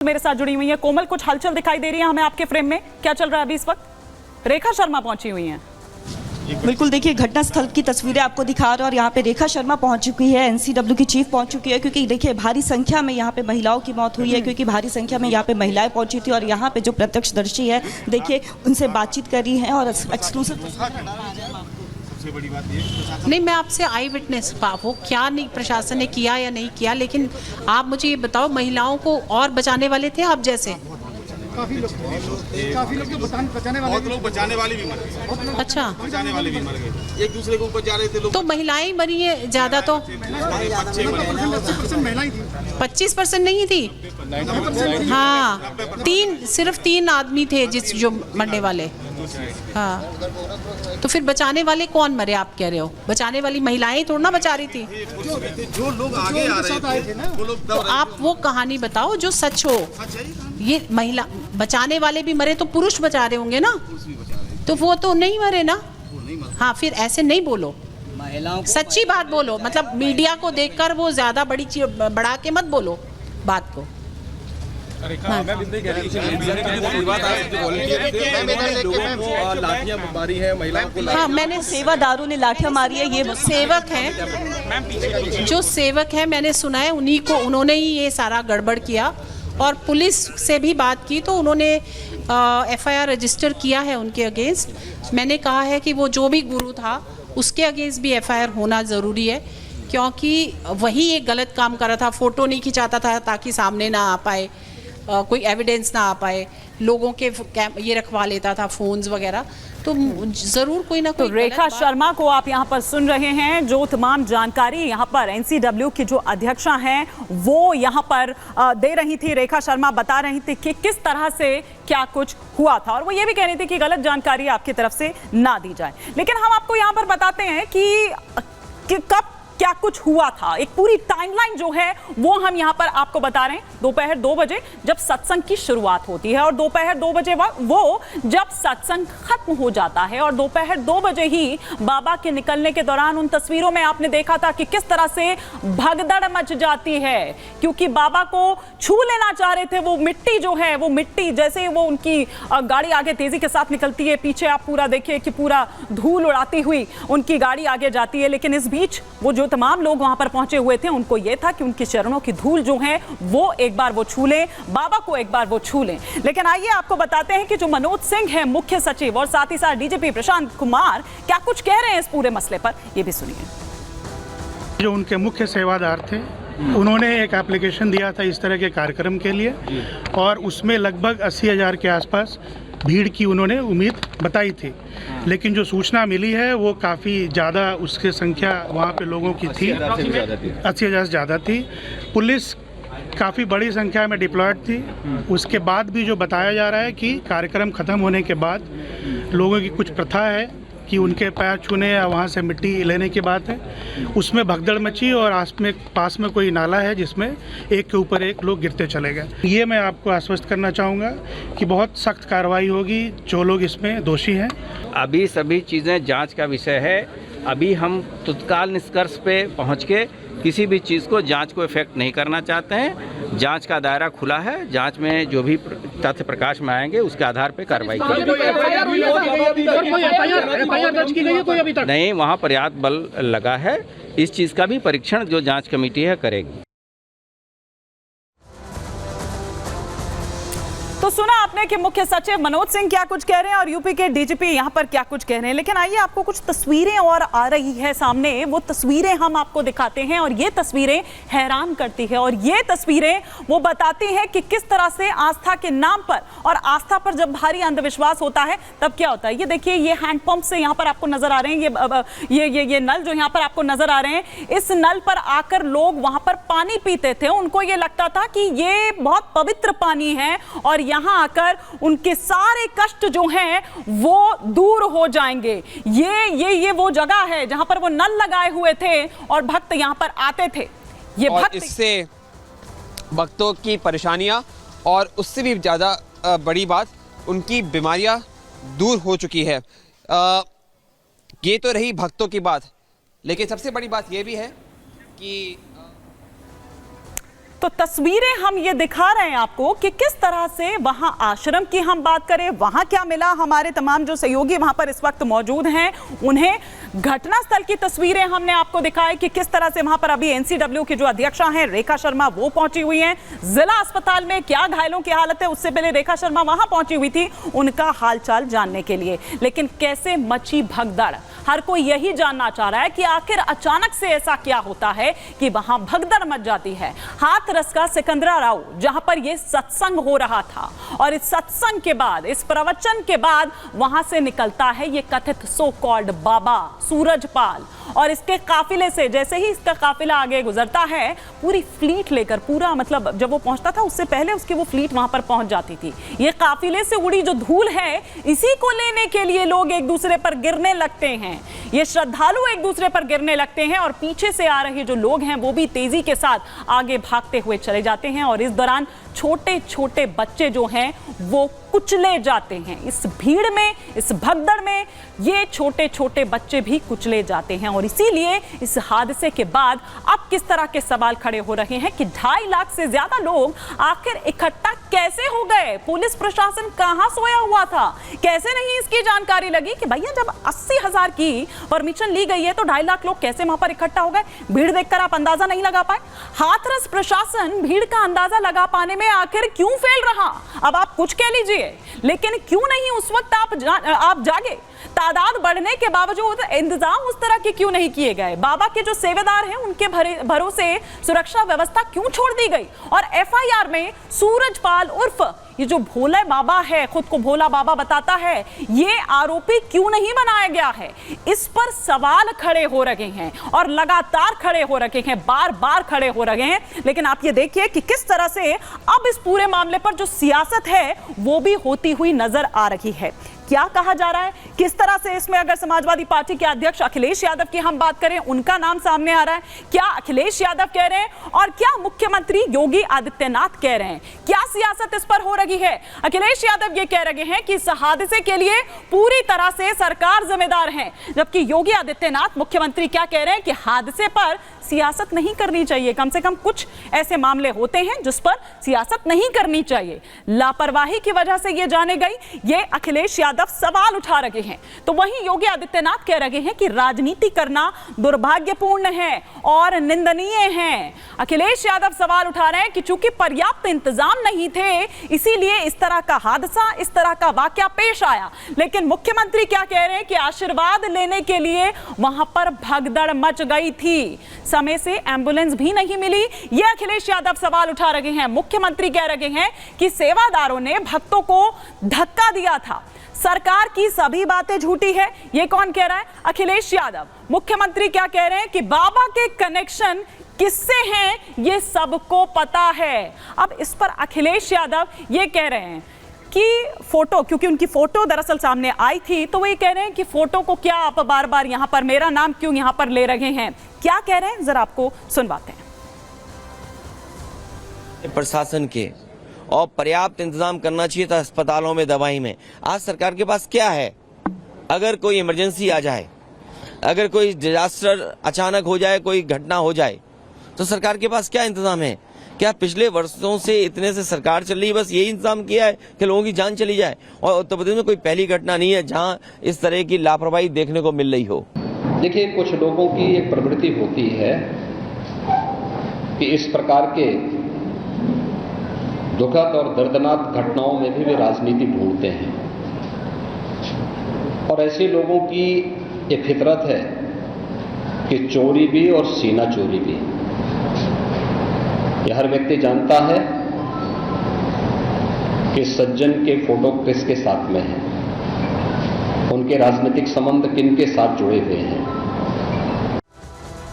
मेरे साथ जुड़ी हुई है कोमल, कुछ हलचल दिखाई दे रही है हमें आपके फ्रेम में, क्या चल रहा है अभी इस वक्त? रेखा शर्मा पहुंची हुई हैं। बिल्कुल, देखिए घटनास्थल की तस्वीरें आपको दिखा रहे हैं और यहाँ पे रेखा शर्मा पहुंच चुकी है, एनसीडब्ल्यू की चीफ पहुंच चुकी है, क्योंकि देखिए भारी संख्या में यहाँ पे महिलाओं की मौत हुई है, क्योंकि भारी संख्या में यहाँ पे महिलाएं पहुंची थी और यहाँ पे जो प्रत्यक्षदर्शी है देखिए उनसे बातचीत करी है और एक्सक्लूसिव। नहीं, मैं आपसे आई विटनेस वो क्या नहीं प्रशासन ने किया या नहीं किया, लेकिन आप मुझे ये बताओ महिलाओं को और बचाने वाले थे आप जैसे? काफी लोग बचाने वाले, बहुत लोग बचाने वाले भी मर गए। अच्छा, बचाने वाले भी मर गए, एक दूसरे को ऊपर जा रहे थे लोग। तो महिलाएं मरी है ज्यादा, तो 80% महिलाएं थी, 25% नहीं थी। हाँ, सिर्फ तीन आदमी थे जो मरने वाले। हाँ, तो फिर बचाने वाले कौन मरे? आप कह रहे हो बचाने वाली महिलाएं थोड़ा ना बचा रही थी, जो लोग आगे आ रहे थे ना वो लोग। तो आप वो कहानी बताओ जो सच हो। ये महिला बचाने वाले भी मरे तो पुरुष बचा रहे होंगे ना, तो वो तो नहीं मरे ना। हाँ, फिर ऐसे नहीं बोलो, सच्ची बात बोलो। मतलब मीडिया को देखकर वो ज्यादा बढ़ा के मत बोलो बात को। हाँ, मैंने सेवादारों ने लाठियां मारी है, ये सेवक हैं, जो सेवक है मैंने सुना है उन्होंने ही ये सारा गड़बड़ किया। और पुलिस से भी बात की तो उन्होंने एफआईआर रजिस्टर किया है उनके अगेंस्ट। मैंने कहा है कि वो जो भी गुरु था उसके अगेंस्ट भी एफआईआर होना ज़रूरी है, क्योंकि वही एक गलत काम कर रहा था। फ़ोटो नहीं खिंचाता था ताकि सामने ना आ पाए, कोई एविडेंस ना आ पाए, लोगों के ये रखवा लेता था फ़ोन्स वगैरह। तो जरूर कोई ना कोई। तो रेखा शर्मा को आप यहाँ पर सुन रहे हैं, जो तमाम जानकारी यहाँ पर एनसीडब्ल्यू की जो अध्यक्षा हैं वो यहाँ पर दे रही थी। रेखा शर्मा बता रही थी कि किस तरह से क्या कुछ हुआ था, और वो ये भी कह रही थी कि गलत जानकारी आपकी तरफ से ना दी जाए। लेकिन हम आपको यहाँ पर बताते हैं कि कब क्या कुछ हुआ था, एक पूरी टाइमलाइन जो है वो हम यहां पर आपको बता रहे हैं। दोपहर 2 बजे जब सत्संग की शुरुआत होती है और दोपहर 2 बजे वो जब सत्संग खत्म हो जाता है और दोपहर 2 बजे ही बाबा के निकलने के दौरान उन तस्वीरों में आपने देखा था कि किस तरह से भगदड़ मच जाती है, क्योंकि बाबा को छू लेना चाह रहे थे। वो मिट्टी जो है, वो मिट्टी जैसे वो उनकी गाड़ी आगे तेजी के साथ निकलती है, पीछे आप पूरा देखिए कि पूरा धूल उड़ाती हुई उनकी गाड़ी आगे जाती है। लेकिन इस बीच वो जो तमाम लोग वहां पर पहुंचे हुए थे उनको यह था कि उनके चरणों की धूल जो है वो एक बार वो छू लें, बाबा को एक बार वो छू लें। लेकिन आइए आपको बताते हैं कि जो मनोज सिंह है मुख्य सचिव, और साथ ही साथ डीजीपी प्रशांत कुमार क्या कुछ कह रहे हैं इस पूरे मसले पर, ये भी सुनिए। जो उनके मुख्य सेवादार थे उन्होंने एक एप्लीकेशन दिया था इस तरह के कार्यक्रम के लिए, और उसमें लगभग 80,000 के आसपास भीड़ की उन्होंने उम्मीद बताई थी। लेकिन जो सूचना मिली है वो काफ़ी ज़्यादा, उसकी संख्या वहाँ पे लोगों की थी 80,000 से ज़्यादा थी। पुलिस काफ़ी बड़ी संख्या में डिप्लॉयड थी। उसके बाद भी जो बताया जा रहा है कि कार्यक्रम ख़त्म होने के बाद लोगों की कुछ प्रथा है कि उनके पैर छूने या वहाँ से मिट्टी लेने की बात है, उसमें भगदड़ मची और पास में कोई नाला है जिसमें एक के ऊपर एक लोग गिरते चले गए। ये मैं आपको आश्वस्त करना चाहूँगा कि बहुत सख्त कार्रवाई होगी जो लोग इसमें दोषी हैं। अभी सभी चीज़ें जांच का विषय है। अभी हम तत्काल निष्कर्ष पे पहुँच के किसी भी चीज़ को, जांच को इफेक्ट नहीं करना चाहते हैं। जांच का दायरा खुला है, जांच में जो भी तथ्य प्रकाश में आएंगे उसके आधार पे कार्रवाई की जाएगी। नहीं, वहाँ पर्याप्त बल लगा है। इस चीज़ का भी परीक्षण जो जांच कमेटी है करेगी। तो सुना आपने कि मुख्य सचिव मनोज सिंह क्या कुछ कह रहे हैं और यूपी के डीजीपी यहां पर क्या कुछ कह रहे हैं। लेकिन आइए आपको कुछ तस्वीरें और आ रही है सामने, वो तस्वीरें हम आपको दिखाते हैं और ये तस्वीरें हैरान करती है। और ये तस्वीरें वो बताती हैं कि किस तरह से आस्था के नाम पर, और आस्था पर जब भारी अंधविश्वास होता है तब क्या होता है। ये देखिए, ये हैंडपंप से यहाँ पर आपको नजर आ रहे हैं, ये नल जो यहाँ पर आपको नजर आ रहे हैं, इस नल पर आकर लोग वहां पर पानी पीते थे। उनको ये लगता था कि ये बहुत पवित्र पानी है और यहाँ आकर उनके सारे कष्ट जो हैं वो दूर हो जाएंगे। ये वो जगह है जहां पर वो नल लगाए हुए थे और भक्त यहां पर आते थे। ये और भक्त, इससे भक्तों की परेशानियां और उससे भी ज़्यादा बड़ी बात, उनकी बीमारियां दूर हो चुकी है। ये तो रही भक्तों की बात, लेकिन सबसे बड़ी बात यह भी है कि तो तस्वीरें हम ये दिखा रहे हैं आपको कि किस तरह से वहां आश्रम की हम बात करें, वहां क्या मिला। हमारे तमाम जो सहयोगी वहां पर इस वक्त मौजूद हैं, उन्हें घटनास्थल की तस्वीरें हमने आपको दिखाई कि किस तरह से वहां पर अभी एनसीडब्ल्यू की जो अध्यक्षा हैं रेखा शर्मा वो पहुंची हुई हैं। जिला अस्पताल में क्या घायलों की हालत है, उससे पहले रेखा शर्मा वहां पहुंची हुई थी उनका हालचाल जानने के लिए। लेकिन कैसे मची भगदड़, हर कोई यही जानना चाह रहा है कि आखिर अचानक से ऐसा क्या होता है कि वहां भगदड़ मच जाती है। हाथरस का सिकंदराराव जहां पर यह सत्संग हो रहा था और इस सत्संग के बाद, इस प्रवचन के बाद वहां से निकलता है ये कथित सो कॉल्ड बाबा सूरजपाल और इसके काफिले से, जैसे ही इसका काफिला आगे गुजरता है पूरी फ्लीट लेकर, पूरा मतलब जब वो पहुंचता था उससे पहले उसकी वो फ्लीट वहां पर पहुंच जाती थी। ये काफिले से उड़ी जो धूल है इसी को लेने के लिए लोग एक दूसरे पर गिरने लगते हैं, ये श्रद्धालु एक दूसरे पर गिरने लगते हैं और पीछे से आ रहे जो लोग हैं वो भी तेजी के साथ आगे भागते हुए चले जाते हैं और इस दौरान छोटे छोटे बच्चे जो हैं वो कुचले जाते हैं। इस भीड़ में, इस भगदड़ में ये छोटे छोटे बच्चे भी कुचले जाते हैं और इसीलिए इस हादसे के बाद अब किस तरह के सवाल खड़े हो रहे हैं कि 2.5 लाख से ज्यादा लोग आखिर इकट्ठा कैसे हो गए। पुलिस प्रशासन कहां सोया हुआ था, कैसे नहीं इसकी जानकारी लगी कि भैया जब 80,000 की परमिशन ली गई है तो 2.5 लाख लोग कैसे वहां पर इकट्ठा हो गए। भीड़ देखकर आप अंदाजा नहीं लगा पाए। हाथरस प्रशासन भीड़ का अंदाजा लगा पाने में आखिर क्यों फेल रहा, अब आप कुछ कह लीजिए, लेकिन क्यों नहीं उस वक्त आप जागे। तादाद बढ़ने के बावजूद इंतजाम उस तरह के क्यों नहीं किए गए। बाबा के जो सेवेदार हैं उनके भरोसे सुरक्षा व्यवस्था क्यों छोड़ दी गई और एफआईआर में सूरजपाल उर्फ ये जो भोला बाबा है, खुद को भोला बाबा बताता है, ये आरोपी क्यों नहीं बनाया गया है। इस पर सवाल खड़े हो रहे हैं और लगातार खड़े हो रहे हैं, बार बार खड़े हो रहे हैं। लेकिन आप ये देखिए कि किस तरह से अब इस पूरे मामले पर जो सियासत है वो भी होती हुई नजर आ रही है। क्या कहा जा रहा है, किस तरह से इसमें अगर समाजवादी पार्टी के अध्यक्ष अखिलेश यादव की हम बात करें, उनका नाम सामने आ रहा है। क्या अखिलेश यादव कह रहे हैं और क्या मुख्यमंत्री योगी आदित्यनाथ कह रहे हैं, क्या सियासत इस पर हो रही है। अखिलेश यादव ये कह रहे हैं कि इस हादसे के लिए पूरी तरह से सरकार जिम्मेदार है, जबकि योगी आदित्यनाथ मुख्यमंत्री क्या कह रहे हैं कि हादसे पर सियासत नहीं करनी चाहिए। कम से कम कुछ ऐसे मामले होते हैं जिस पर सियासत नहीं करनी चाहिए, लापरवाही की वजह से ये जाने गई, ये अखिलेश यादव सवाल उठा रहे हैं। तो वहीं योगी आदित्यनाथ कह रहे हैं कि राजनीति करना दुर्भाग्यपूर्ण है और निंदनीय है। अखिलेश यादव सवाल उठा रहे हैं कि चूंकि पर्याप्त इंतजाम नहीं थे इसीलिए इस तरह का हादसा, इस तरह का वाकया पेश आया। लेकिन मुख्यमंत्री क्या कह रहे हैं कि आशीर्वाद लेने के लिए वहां पर भगदड़ मच गई थी, समय से एम्बुलेंस भी नहीं मिली। यह अखिलेश यादव सवाल उठा रहे हैं। मुख्यमंत्री कह रहे हैं कि सेवादारों ने भक्तों को धक्का दिया था, सरकार की सभी बातें झूठी है। ये कौन कह रहा है? अखिलेश यादव। मुख्यमंत्री क्या कह रहे हैं कि बाबा के कनेक्शन किससे हैं ये सबको पता है। अब इस पर अखिलेश यादव ये कह रहे हैं कि फोटो, क्योंकि उनकी फोटो दरअसल सामने आई थी, तो वो ये कह रहे हैं कि फोटो को क्या आप बार बार यहां पर मेरा नाम क्यों यहां पर ले रहे हैं, क्या कह रहे हैं जरा आपको सुनवाते हैं। प्रशासन के और पर्याप्त इंतजाम करना चाहिए था अस्पतालों में, दवाई में। आज सरकार के पास क्या है? अगर कोई इमरजेंसी आ जाए, अगर कोई डिजास्टर अचानक हो जाए, कोई घटना हो जाए, तो सरकार के पास क्या इंतजाम है? क्या पिछले वर्षों से इतने से सरकार चल रही है, बस यही इंतजाम किया है कि लोगों की जान चली जाए? और उत्तर प्रदेश में कोई पहली घटना नहीं है जहां इस तरह की लापरवाही देखने को मिल रही हो। देखिए, कुछ लोगों की एक प्रवृत्ति होती है कि इस प्रकार के दुखद और दर्दनाक घटनाओं में भी वे राजनीति ढूंढते हैं और ऐसे लोगों की एक फितरत है कि चोरी भी और सीना चोरी भी। यह हर व्यक्ति जानता है कि सज्जन के फोटो किसके साथ में है, उनके राजनीतिक संबंध किन के साथ जुड़े हुए हैं।